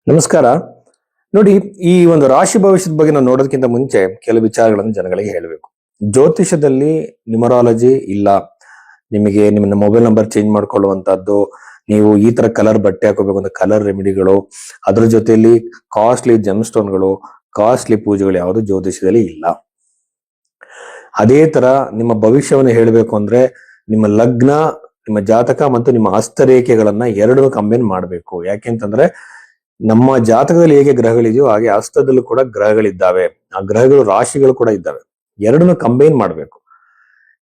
ನಮಸ್ಕಾರ. ನೋಡಿ, ಈ ಒಂದು ರಾಶಿ ಭವಿಷ್ಯದ ಬಗ್ಗೆ ನಾವು ನೋಡೋದಕ್ಕಿಂತ ಮುಂಚೆ ಕೆಲವು ವಿಚಾರಗಳನ್ನು ಜನಗಳಿಗೆ ಹೇಳಬೇಕು. ಜ್ಯೋತಿಷದಲ್ಲಿ ನ್ಯೂಮರಾಲಜಿ ಇಲ್ಲ. ನಿಮಗೆ ನಿಮ್ಮ ಮೊಬೈಲ್ ನಂಬರ್ ಚೇಂಜ್ ಮಾಡ್ಕೊಳ್ಳುವಂತದ್ದು, ನೀವು ಈ ತರ ಕಲರ್ ಬಟ್ಟೆ ಹಾಕೋಬೇಕು ಅಂತ ಕಲರ್ ರೆಮಿಡಿಗಳು, ಅದ್ರ ಜೊತೆಯಲ್ಲಿ ಕಾಸ್ಟ್ಲಿ ಜೆಮ್ ಸ್ಟೋನ್ಗಳು, ಕಾಸ್ಟ್ಲಿ ಪೂಜೆಗಳು ಯಾವುದು ಜ್ಯೋತಿಷದಲ್ಲಿ ಇಲ್ಲ. ಅದೇ ತರ ನಿಮ್ಮ ಭವಿಷ್ಯವನ್ನು ಹೇಳಬೇಕು ಅಂದ್ರೆ ನಿಮ್ಮ ಲಗ್ನ, ನಿಮ್ಮ ಜಾತಕ ಮತ್ತು ನಿಮ್ಮ ಹಸ್ತರೇಖೆಗಳನ್ನ ಎರಡನ್ನೂ ಕಂಬೈನ್ ಮಾಡಬೇಕು. ಯಾಕೆಂತಂದ್ರೆ ನಮ್ಮ ಜಾತಕದಲ್ಲಿ ಹೇಗೆ ಗ್ರಹಗಳಿದೆಯೋ ಹಾಗೆ ಹಸ್ತದಲ್ಲೂ ಕೂಡ ಗ್ರಹಗಳಿದ್ದಾವೆ. ಆ ಗ್ರಹಗಳು ರಾಶಿಗಳು ಕೂಡ ಇದ್ದಾವೆ. ಎರಡನ್ನು ಕಂಬೈನ್ ಮಾಡಬೇಕು.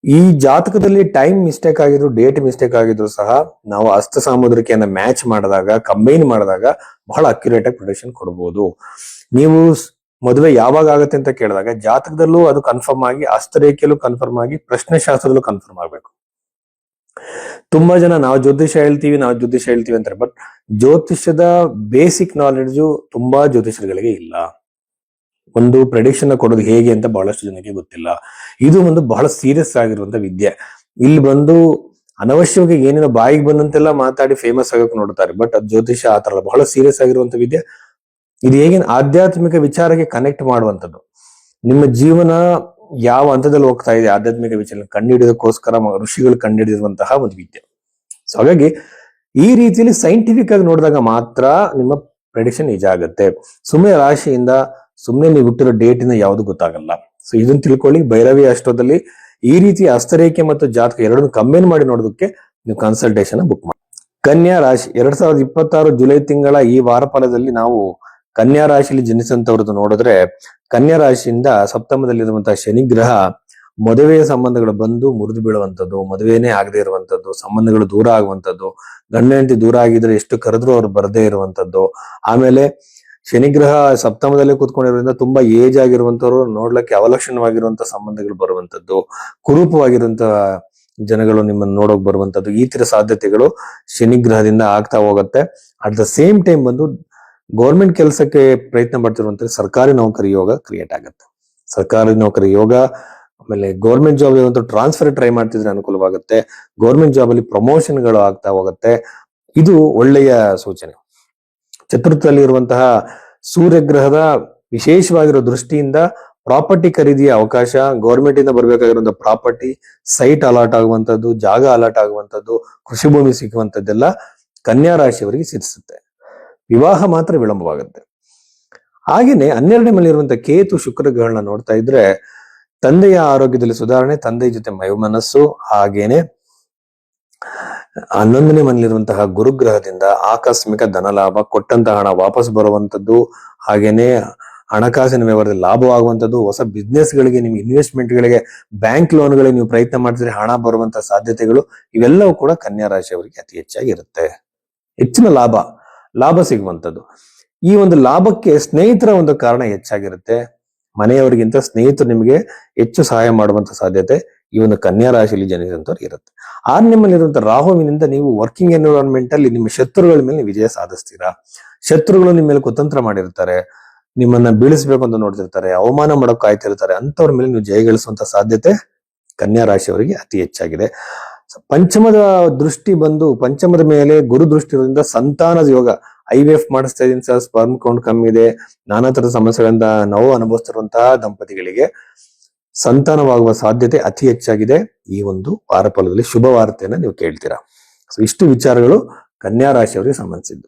ಈ ಜಾತಕದಲ್ಲಿ ಟೈಮ್ ಮಿಸ್ಟೇಕ್ ಆಗಿದ್ರು, ಡೇಟ್ ಮಿಸ್ಟೇಕ್ ಆಗಿದ್ರು ಸಹ ನಾವು ಹಸ್ತ ಸಾಮುದ್ರಿಕೆಯನ್ನ ಮ್ಯಾಚ್ ಮಾಡಿದಾಗ, ಕಂಬೈನ್ ಮಾಡಿದಾಗ ಬಹಳ ಅಕ್ಯುರೇಟ್ ಆಗಿ ಪ್ರಿಡಿಕ್ಷನ್ ಕೊಡಬಹುದು. ನೀವು ಮದುವೆ ಯಾವಾಗ ಆಗುತ್ತೆ ಅಂತ ಕೇಳಿದಾಗ ಜಾತಕದಲ್ಲೂ ಅದು ಕನ್ಫರ್ಮ್ ಆಗಿ, ಹಸ್ತರೇಖೆಯಲ್ಲೂ ಕನ್ಫರ್ಮ್ ಆಗಿ, ಪ್ರಶ್ನೆ ಶಾಸ್ತ್ರದಲ್ಲೂ ಕನ್ಫರ್ಮ್ ಆಗ್ಬೇಕು. ತುಂಬಾ ಜನ ನಾವು ಜ್ಯೋತಿಷ ಹೇಳ್ತೀವಿ ಅಂತಾರೆ. ಬಟ್ ಜ್ಯೋತಿಷ್ಯದ ಬೇಸಿಕ್ ನಾಲೆಡ್ಜು ತುಂಬಾ ಜ್ಯೋತಿಷರುಗಳಿಗೆ ಇಲ್ಲ. ಒಂದು ಪ್ರೆಡಿಕ್ಷನ್ ಕೊಡೋದು ಹೇಗೆ ಅಂತ ಬಹಳಷ್ಟು ಜನಕ್ಕೆ ಗೊತ್ತಿಲ್ಲ. ಇದು ಒಂದು ಬಹಳ ಸೀರಿಯಸ್ ಆಗಿರುವಂತ ವಿದ್ಯೆ. ಇಲ್ಲಿ ಬಂದು ಅನವಶ್ಯವಾಗಿ ಏನೇನೋ ಬಾಯಿಗೆ ಬಂದಂತೆಲ್ಲ ಮಾತಾಡಿ ಫೇಮಸ್ ಆಗಕ್ಕೆ ನೋಡ್ತಾರೆ. ಬಟ್ ಅದು ಜ್ಯೋತಿಷ ಆತರ ಬಹಳ ಸೀರಿಯಸ್ ಆಗಿರುವಂತ ವಿದ್ಯೆ. ಇದು ಹೇಗೆ ಆಧ್ಯಾತ್ಮಿಕ ವಿಚಾರಕ್ಕೆ ಕನೆಕ್ಟ್ ಮಾಡುವಂಥದ್ದು. ನಿಮ್ಮ ಜೀವನ ಯಾವ ಹಂತದಲ್ಲಿ ಹೋಗ್ತಾ ಇದೆ ಆಧ್ಯಾತ್ಮಿಕ ವಿಚಾರ ಕಂಡುಹಿಡಿಯೋದಕ್ಕೋಸ್ಕರ ಋಷಿಗಳು ಕಂಡುಹಿಡಿದಿರುವಂತಹ ಒಂದು ವಿದ್ಯೆ. ಸೊ ಹಾಗಾಗಿ ಈ ರೀತಿಯಲ್ಲಿ ಸೈಂಟಿಫಿಕ್ ಆಗಿ ನೋಡಿದಾಗ ಮಾತ್ರ ನಿಮ್ಮ ಪ್ರೆಡಿಕ್ಷನ್ ನಿಜ ಆಗುತ್ತೆ. ಸುಮ್ಮನೆ ರಾಶಿಯಿಂದ, ಸುಮ್ಮನೆ ನೀವು ಹುಟ್ಟಿರೋ ಡೇಟ್ ಇಂದ ಯಾವುದು ಗೊತ್ತಾಗಲ್ಲ. ಸೊ ಇದನ್ನ ತಿಳ್ಕೊಳ್ಳಿ. ಭೈರವಿ ಅಷ್ಟೋದಲ್ಲಿ ಈ ರೀತಿ ಹಸ್ತರೇಖೆ ಮತ್ತು ಜಾತಕ ಎರಡನ್ನು ಕಂಬೈನ್ ಮಾಡಿ ನೋಡೋದಕ್ಕೆ ನೀವು ಕನ್ಸಲ್ಟೇಷನ್ ಬುಕ್ ಮಾಡಿ. ಕನ್ಯಾ ರಾಶಿ 2026 ಜುಲೈ ತಿಂಗಳ ಈ ವಾರ ಫಲದಲ್ಲಿ ನಾವು ಕನ್ಯಾ ರಾಶಿಯಲ್ಲಿ ಜನಿಸಿದಂತವ್ರದ್ದು ನೋಡಿದ್ರೆ, ಕನ್ಯಾ ರಾಶಿಯಿಂದ ಸಪ್ತಮದಲ್ಲಿರುವಂತಹ ಶನಿ ಗ್ರಹ ಮದುವೆಯ ಸಂಬಂಧಗಳು ಬಂದು ಮುರಿದು ಬೀಳುವಂಥದ್ದು, ಮದುವೆನೇ ಆಗದೆ ಇರುವಂತದ್ದು, ಸಂಬಂಧಗಳು ದೂರ ಆಗುವಂಥದ್ದು, ಗಂಡ ಹೆಂಡತಿ ದೂರ ಆಗಿದ್ರೆ ಎಷ್ಟು ಕರೆದ್ರೂ ಅವ್ರು ಬರದೇ ಇರುವಂತದ್ದು. ಆಮೇಲೆ ಶನಿಗ್ರಹ ಸಪ್ತಮದಲ್ಲಿ ಕೂತ್ಕೊಂಡಿರೋದ್ರಿಂದ ತುಂಬಾ ಏಜ್ ಆಗಿರುವಂತವ್ರು ನೋಡ್ಲಿಕ್ಕೆ ಅವಲಕ್ಷಣವಾಗಿರುವಂತಹ ಸಂಬಂಧಗಳು ಬರುವಂತದ್ದು, ಕುರೂಪವಾಗಿರುವಂತಹ ಜನಗಳು ನಿಮ್ಮನ್ನು ನೋಡೋಕ್ ಬರುವಂತದ್ದು, ಈ ತರ ಸಾಧ್ಯತೆಗಳು ಶನಿಗ್ರಹದಿಂದ ಆಗ್ತಾ ಹೋಗುತ್ತೆ. ಅಟ್ ದ ಸೇಮ್ ಟೈಮ್ ಬಂದು ಗೌರ್ಮೆಂಟ್ ಕೆಲಸಕ್ಕೆ ಪ್ರಯತ್ನ ಪಡ್ತಿರುವಂತ ಸರ್ಕಾರಿ ನೌಕರಿ ಯೋಗ ಕ್ರಿಯೇಟ್ ಆಗುತ್ತೆ. ಸರ್ಕಾರಿ ನೌಕರಿ ಯೋಗ, ಆಮೇಲೆ ಗೌರ್ಮೆಂಟ್ ಜಾಬ್ ಒಂದು ಟ್ರಾನ್ಸ್ಫರ್ ಟ್ರೈ ಮಾಡ್ತಿದ್ರೆ ಅನುಕೂಲವಾಗುತ್ತೆ. ಗೌರ್ಮೆಂಟ್ ಜಾಬ್ ಅಲ್ಲಿ ಪ್ರಮೋಷನ್ಗಳು ಆಗ್ತಾ ಹೋಗುತ್ತೆ. ಇದು ಒಳ್ಳೆಯ ಸೂಚನೆ. ಚತುರ್ಥದಲ್ಲಿ ಇರುವಂತಹ ಸೂರ್ಯಗ್ರಹದ ವಿಶೇಷವಾಗಿರೋ ದೃಷ್ಟಿಯಿಂದ ಪ್ರಾಪರ್ಟಿ ಖರೀದಿಯ ಅವಕಾಶ, ಗೌರ್ಮೆಂಟ್ ಇಂದ ಬರ್ಬೇಕಾಗಿರುವಂತಹ ಪ್ರಾಪರ್ಟಿ, ಸೈಟ್ ಅಲಾಟ್ ಆಗುವಂತದ್ದು, ಜಾಗ ಅಲಾಟ್ ಆಗುವಂತದ್ದು, ಕೃಷಿ ಭೂಮಿ ಸಿಗುವಂತದ್ದೆಲ್ಲ ಕನ್ಯಾ ರಾಶಿಯವರಿಗೆ ಸಿದ್ಧಿಸುತ್ತೆ. ವಿವಾಹ ಮಾತ್ರ ವಿಳಂಬವಾಗುತ್ತೆ. ಹಾಗೇನೆ 12ನೇ ಮನೆಯಲ್ಲಿರುವಂತಹ ಕೇತು ಶುಕ್ರ ಗ್ರಹಗಳನ್ನ ನೋಡ್ತಾ ಇದ್ರೆ ತಂದೆಯ ಆರೋಗ್ಯದಲ್ಲಿ ಸುಧಾರಣೆ, ತಂದೆಯ ಜೊತೆ ಮನಸ್ಸು, ಹಾಗೇನೆ 11ನೇ ಮನೆಯಲ್ಲಿರುವಂತಹ ಗುರುಗ್ರಹದಿಂದ ಆಕಸ್ಮಿಕ ಧನಲಾಭ, ಕೊಟ್ಟಂತಹ ಹಣ ವಾಪಸ್ ಬರುವಂತದ್ದು, ಹಾಗೇನೆ ಹಣಕಾಸಿನ ವ್ಯವಹಾರದಲ್ಲಿ ಲಾಭವಾಗುವಂತದ್ದು, ಹೊಸ ಬಿಸ್ನೆಸ್ ಗಳಿಗೆ, ನಿಮ್ಗೆ ಇನ್ವೆಸ್ಟ್ಮೆಂಟ್ ಗಳಿಗೆ, ಬ್ಯಾಂಕ್ ಲೋನ್ಗಳಿಗೆ ನೀವು ಪ್ರಯತ್ನ ಮಾಡ್ತಿದ್ರೆ ಹಣ ಬರುವಂತಹ ಸಾಧ್ಯತೆಗಳು ಇವೆಲ್ಲವೂ ಕೂಡ ಕನ್ಯಾ ರಾಶಿಯವರಿಗೆ ಅತಿ ಹೆಚ್ಚಾಗಿರುತ್ತೆ. ಹೆಚ್ಚಿನ ಲಾಭ ಸಿಗುವಂತದ್ದು. ಈ ಒಂದು ಲಾಭಕ್ಕೆ ಸ್ನೇಹಿತರ ಒಂದು ಕಾರಣ ಹೆಚ್ಚಾಗಿರುತ್ತೆ. ಮನೆಯವರಿಗಿಂತ ಸ್ನೇಹಿತರು ನಿಮಗೆ ಹೆಚ್ಚು ಸಹಾಯ ಮಾಡುವಂತ ಸಾಧ್ಯತೆ ಈ ಒಂದು ಕನ್ಯಾ ರಾಶಿಯಲ್ಲಿ ಜನಿಸಿದಂತವ್ರು ಇರುತ್ತೆ. 6ನೇ ಮನೆಯಲ್ಲಿರುವಂತಹ ರಾಹುವಿನಿಂದ ನೀವು ವರ್ಕಿಂಗ್ ಎನ್ವಿರಾನ್ಮೆಂಟ್ ಅಲ್ಲಿ ನಿಮ್ಮ ಶತ್ರುಗಳ ಮೇಲೆ ವಿಜಯ ಸಾಧಿಸ್ತೀರಾ. ಶತ್ರುಗಳು ನಿಮ್ಮ ಮೇಲೆ ಕುತಂತ್ರ ಮಾಡಿರ್ತಾರೆ, ನಿಮ್ಮನ್ನ ಬೀಳಿಸ್ಬೇಕು ಅಂತ ನೋಡ್ತಿರ್ತಾರೆ, ಅವಮಾನ ಮಾಡೋಕೆ ಕಾಯ್ತಿರ್ತಾರೆ. ಅಂತವ್ರ ಮೇಲೆ ನೀವು ಜಯಗಳಿಸುವಂತ ಸಾಧ್ಯತೆ ಕನ್ಯಾ ರಾಶಿಯವರಿಗೆ ಅತಿ ಹೆಚ್ಚಾಗಿದೆ. ಪಂಚಮದ ದೃಷ್ಟಿ ಬಂದು, ಪಂಚಮದ ಮೇಲೆ ಗುರು ದೃಷ್ಟಿ ಇರೋದ್ರಿಂದ ಸಂತಾನದ ಯೋಗ, IVF ಮಾಡಿಸ್ತಾ ಇದೀನಿ ಸರ್, ಸ್ಪರ್ಮ್ ಕೌಂಟ್ ಕಮ್ಮಿ ಇದೆ, ನಾನಾ ತರದ ಸಮಸ್ಯೆಗಳಿಂದ ನೋವು ಅನುಭವಿಸ್ತಿರುವಂತಹ ದಂಪತಿಗಳಿಗೆ ಸಂತಾನವಾಗುವ ಸಾಧ್ಯತೆ ಅತಿ ಹೆಚ್ಚಾಗಿದೆ. ಈ ಒಂದು ವಾರ ಫಲದಲ್ಲಿ ಶುಭ ವಾರ್ತೆಯನ್ನ ನೀವು ಕೇಳ್ತೀರಾ. ಸೊ ಇಷ್ಟು ವಿಚಾರಗಳು ಕನ್ಯಾ ರಾಶಿಯವರಿಗೆ ಸಂಬಂಧಿಸಿದ್ದು.